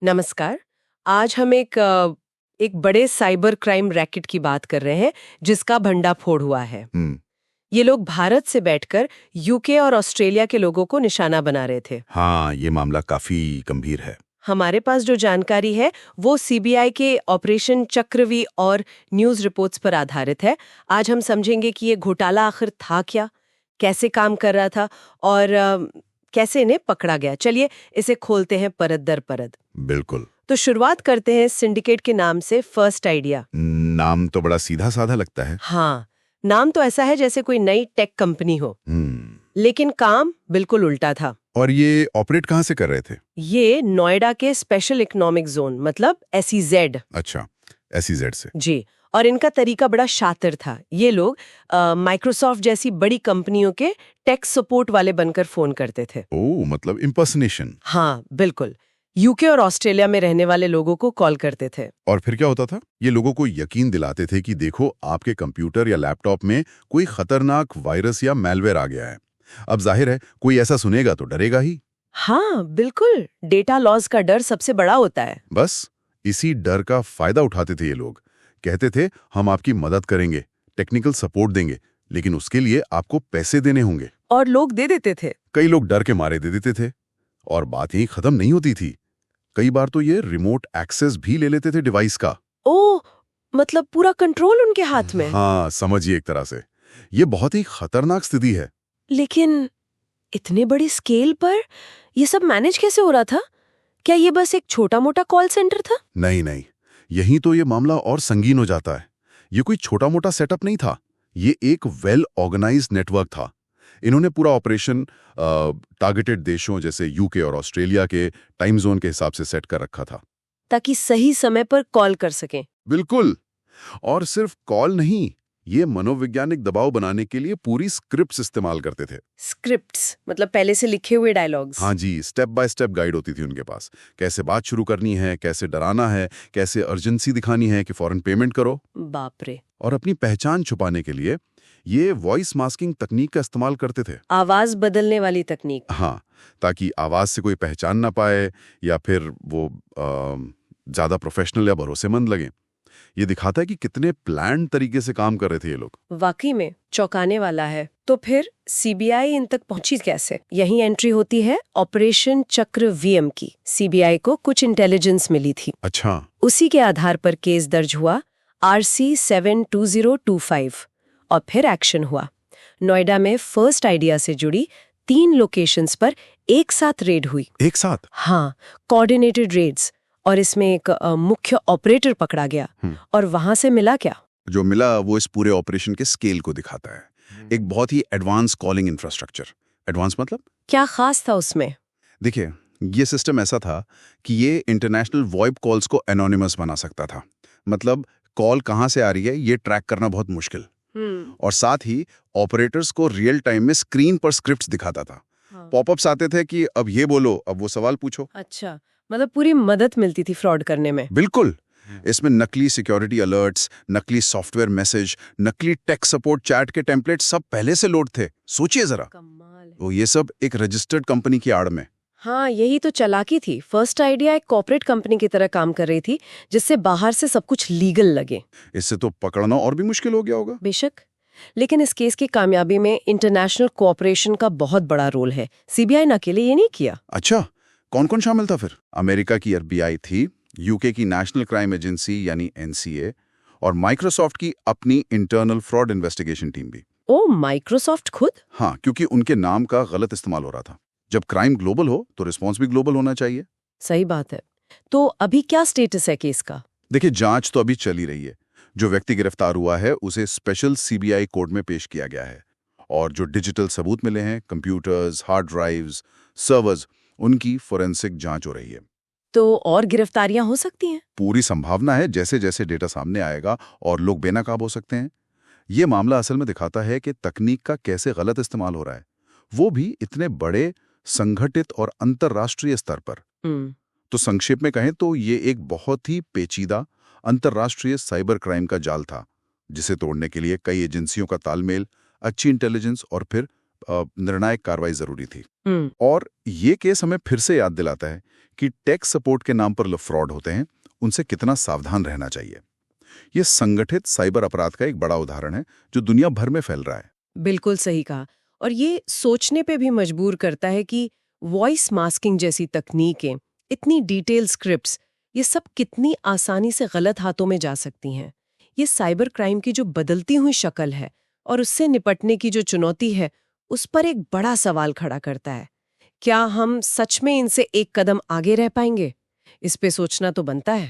नमस्कार। आज हम एक बड़े साइबर क्राइम रैकेट की बात कर रहे हैं जिसका भंडाफोड़ हुआ है। ये लोग भारत से बैठकर यूके और ऑस्ट्रेलिया के लोगों को निशाना बना रहे थे। हाँ, ये मामला काफी गंभीर है। हमारे पास जो जानकारी है वो सीबीआई के ऑपरेशन चक्रव्यूह और न्यूज़ रिपोर्ट्स पर आधारित है। आज हम समझेंगे कि ये घोटाला आखिर था क्या, कैसे काम कर रहा था और कैसे इन्हें पकड़ा गया। चलिए इसे खोलते हैं परत दर परत। बिल्कुल। तो शुरुआत करते हैं सिंडिकेट के नाम से, फर्स्ट आइडिया। नाम तो बड़ा सीधा साधा लगता है। हाँ, नाम तो ऐसा है जैसे कोई नई टेक कंपनी हो, लेकिन काम बिल्कुल उल्टा था। और ये ऑपरेट कहाँ से कर रहे थे? ये नोएडा के स्पेशल इकोनॉमिक जोन मतलब SEZ। अच्छा, SEZ से। जी, और इनका तरीका बड़ा शातिर था। ये लोग माइक्रोसॉफ्ट जैसी बड़ी कंपनियों के टेक सपोर्ट वाले बनकर फोन करते थे। ओह, मतलब इम्पर्सनेशन। हाँ, बिल्कुल। यूके और ऑस्ट्रेलिया में रहने वाले लोगों को कॉल करते थे। और फिर क्या होता था? ये लोगों को यकीन दिलाते थे कि देखो, आपके कंप्यूटर या लैपटॉप में कोई खतरनाक वायरस या मैलवेयर आ गया है। अब जाहिर है, कोई ऐसा सुनेगा तो डरेगा ही। हाँ, बिल्कुल। डेटा लॉस का डर सबसे बड़ा होता है। बस इसी डर का फायदा उठाते थे ये लोग। कहते थे, हम आपकी मदद करेंगे, टेक्निकल सपोर्ट देंगे, लेकिन उसके लिए आपको पैसे देने होंगे। और लोग दे देते थे। कई लोग डर के मारे दे देते थे। और बात यहीं खत्म नहीं होती थी। कई बार तो ये रिमोट एक्सेस भी ले लेते थे डिवाइस का। ओह, मतलब पूरा कंट्रोल उनके हाथ में। हाँ, समझिए एक तरह से। ये बहुत ही खतरनाक स्थिति है। लेकिन इतने बड़ी स्केल पर ये सब मैनेज कैसे हो रहा था? क्या ये बस एक छोटा-मोटा कॉल सेंटर था? नहीं नहीं, यहीं तो ये मामला और संगीन हो जाता है। ये कोई छोटा मोटा सेटअप नहीं था। ये एक वेल ऑर्गेनाइज्ड नेटवर्क था। इन्होंने पूरा ऑपरेशन टारगेटेड देशों जैसे यूके और ऑस्ट्रेलिया के टाइम जोन के हिसाब से सेट कर रखा था। ताकि सही समय पर कॉल कर सकें। बिल्कुल। और सिर्फ कॉल नहीं, ये मनोवैज्ञानिक दबाव बनाने के लिए पूरी स्क्रिप्ट्स इस्तेमाल करते थे। स्क्रिप्ट्स मतलब पहले से लिखे हुए डायलॉग्स। हाँ जी, स्टेप बाय स्टेप गाइड होती थी उनके पास। कैसे बात शुरू करनी है, कैसे डराना है, कैसे अर्जेंसी दिखानी है कि फौरन पेमेंट करो। बाप रे। और अपनी पहचान छुपाने के लिए ये वॉइस मास्किंग तकनीक का इस्तेमाल करते थे। आवाज बदलने वाली तकनीक। हाँ, ताकि आवाज से कोई पहचान ना पाए या फिर वो ज्यादा प्रोफेशनल या भरोसेमंद लगे। ये दिखाता है कि कितने प्लान तरीके से काम कर रहे थे ये लोग। वाकई में चौंकाने वाला है। तो फिर सीबीआई इन तक पहुंची कैसे? यही एंट्री होती है ऑपरेशन चक्रव्यूह की। सीबीआई को कुछ इंटेलिजेंस मिली थी। अच्छा। उसी के आधार पर केस दर्ज हुआ RC 72025 और फिर एक्शन हुआ। नोएडा में फर्स्ट आइडिया से जुड़ी 3 लोकेशंस पर एक साथ रेड हुई। एक साथ? हाँ, कोऑर्डिनेटेड रेड्स। और इसमें एक मुख्य ऑपरेटर पकड़ा गया। और वहां से मिला क्या? जो मिला वो इस पूरे ऑपरेशन के स्केल को दिखाता है। एक बहुत ही एडवांस कॉलिंग इंफ्रास्ट्रक्चर। एडवांस मतलब? क्या खास था उसमें? देखिए, ये सिस्टम ऐसा था कि ये इंटरनेशनल वॉइप कॉल्स को एनोनिमस बना सकता था। मतलब कॉल कहाँ से आ रही है ये ट्रैक करना बहुत मुश्किल। और साथ ही ऑपरेटर्स को रियल टाइम में स्क्रीन पर स्क्रिप्ट्स दिखाता था। पॉपअप्स आते थे कि अब ये बोलो, अब वो सवाल पूछो। अच्छा, मतलब पूरी मदद मिलती थी फ्रॉड करने में। बिल्कुल। इसमें नकली सिक्योरिटी अलर्ट्स, नकली सॉफ्टवेयर मैसेज, नकली टेक सपोर्ट चैट के टेम्पलेट सब पहले से लोड थे। सोचिए जरा। कमाल है। वो ये सब एक रजिस्टर्ड कंपनी की आड़ में। हाँ, यही तो चालाकी थी। फर्स्ट आइडिया एक कॉर्पोरेट कंपनी की तरह काम कर रही थी, जिससे बाहर से सब कुछ लीगल लगे। इससे तो पकड़ना और भी मुश्किल हो गया होगा। बेशक, लेकिन इस केस की कामयाबी में इंटरनेशनल कोऑपरेशन का बहुत बड़ा रोल है। सीबीआई ने अकेले ये नहीं किया। अच्छा, कौन कौन शामिल था फिर? अमेरिका की FBI थी, यूके की नेशनल क्राइम एजेंसी यानी NCA, और माइक्रोसॉफ्ट की अपनी इंटरनल फ्रॉड इन्वेस्टिगेशन टीम भी। ओ, माइक्रोसॉफ्ट खुद? हाँ, क्योंकि उनके नाम का गलत इस्तेमाल हो रहा था। जब क्राइम ग्लोबल हो तो रिस्पॉन्स भी ग्लोबल होना चाहिए। सही बात है। तो अभी क्या स्टेटस है केस का? देखिए, जांच तो अभी चल ही रही है। जो व्यक्ति गिरफ्तार हुआ है उसे स्पेशल CBI कोर्ट में पेश किया गया है। और जो डिजिटल सबूत मिले हैं, कंप्यूटर्स, हार्ड ड्राइव्स, सर्वर्स, उनकी फोरेंसिक जांच हो रही है। तो और गिरफ्तारियां हो सकती हैं? पूरी संभावना है। जैसे जैसे डेटा सामने आएगा और लोग बेनकाब हो सकते हैं। ये मामला असल में दिखाता है कि तकनीक का कैसे गलत इस्तेमाल हो रहा है, वो भी इतने बड़े, संगठित और अंतर्राष्ट्रीय स्तर पर। तो संक्षेप में कहें तो ये एक बहुत ही पेचीदा अंतर्राष्ट्रीय साइबर क्राइम का जाल था, जिसे तोड़ने के लिए कई एजेंसियों का तालमेल, अच्छी इंटेलिजेंस और फिर निर्णायक कार्रवाई जरूरी थी। हम्म। और ये केस हमें फिर से याद दिलाता है कि टेक सपोर्ट के नाम पर फ्रॉड होते हैं, उनसे कितना सावधान रहना चाहिए। ये संगठित साइबर अपराध का एक बड़ा उदाहरण है जो दुनिया भर में फैल रहा है। बिल्कुल सही कहा। और ये सोचने पे भी मजबूर करता है कि वॉइस मास्किंग जैसी तकनीकें, इतनी डिटेल स्क्रिप्ट्स, ये सब कितनी आसानी से गलत हाथों में जा सकती हैं। ये साइबर क्राइम की जो बदलती हुई शक्ल है और उससे निपटने की जो चुनौती है, उस पर एक बड़ा सवाल खड़ा करता है। क्या हम सच में इनसे एक कदम आगे रह पाएंगे? इस पे सोचना तो बनता है।